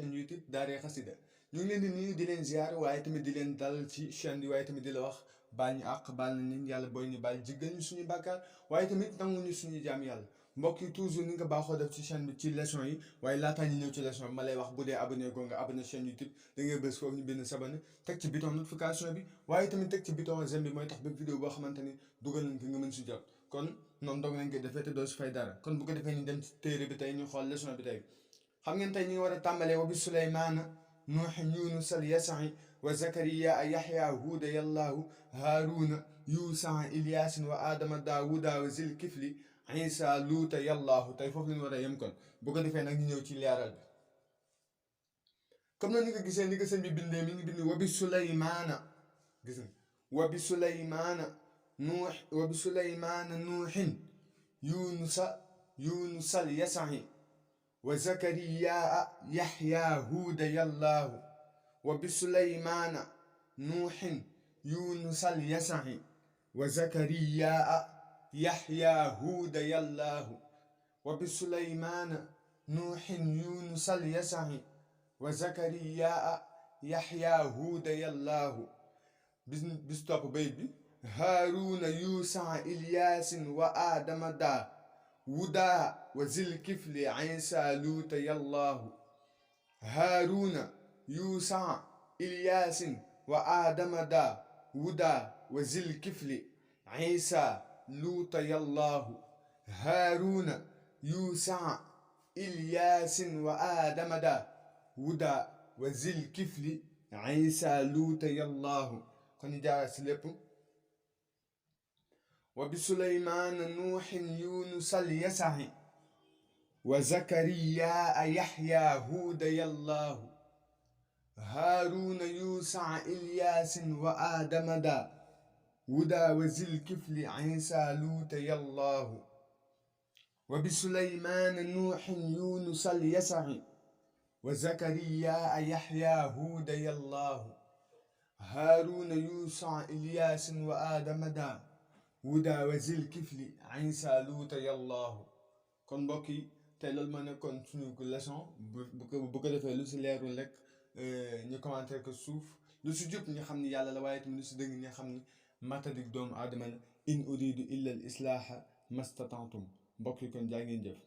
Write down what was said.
seen YouTube Daaray Xasida ñu ngi leen di nuyu di leen ziar waaye tamit di leen dal ci chaîne bi waaye tamit di la wax baal ñu àq baal nañ leen yàlla booy ñu baal jéggal ñu suñu bàkkaar waaye tamit nangu ñu suñu jaam yàlla mbokk yi toujours ni nga baaxoo def ci chaîne bi ci leçon yi waaye laataa ñu ñëw ci leçon bi ma lay wax bu dee abonné ko nga abonné chaîne YouTube da ngay bës foofu ñu bind s'abonner teg ci bouton notification bi waaye tamit teg ci bouton j'aime bi mooy tax bépp vidéo boo xamante ni dugal nañ ko nga mën si jot kon noonu doog nañ koy defee te doo si fay dara kon bu ko defee ñu dem ci téere bi tey ñu xool leçon bi tey xam ngeen tey ñu ngi war a tàmbalee wa bi Suleymaana nuuhin yunus al yasa'i wa zakariya yaxya huuda yallaahu haaruna yuusa ilyaasin wa aadama daawuda wa zil kifli isa luuta yallaahu tey foofu lañu war a yem kon bu ko defee nag ñu ñëw ci leeral bi comme na ni ko gisee ni ko sëñ bi bindee mi ngi bind wa bi Suleymaana gis nga wa bi Suleymaana nuuhin yunus al yasa'i wa zakariya yaxya huuda yallaahu wa bi Suleymaana nuuhin yunus al yasa'i wa zakariya yaxya huuda yallaahu wa bi Suleymaana nuuhin yunus al yasa'i wa zakariya yaxya huuda yallaahu bis topp bayt bi haaruna yuusa ilyaasin wa aadama daa wuda wa zil kifli isa luuta yallaahu haaruna yuusa ilyaasin wa aadama daa wuda wa zil kifli isa luuta yallaahu haaruna yuusa ilyaasin wa aadama daa wuda wa zil kifli isa luuta yallaahu kon ñu jaar si lépp wa bi Suleymaana nuuhin yunus al yasa'i wa zakariya yaxya huuda yallaahu haaruna yuusa ilyaasin wa aadama daa wuda wa zil kifli isa luuta yallaahu wa bi Suleymaana nuuhin yunus al yasa'i wa zakariya yaxya huuda yallaahu haaruna yuusa ilyaasin wa aadama daa wuda wa zil kifli isa luuta yallaahu kon mbokk yi tey loolu ma nekkoon suñu leçon bu ko defee lu si leerul rek ñu commenter ko suuf lu si jub ñu xam ni yàlla la waaye tamit lu si dëgg ñu xam ni matadik doomu aadama la in uridu illa al islaaha mastata'tum mbokk yi kon jaa ngeen jëf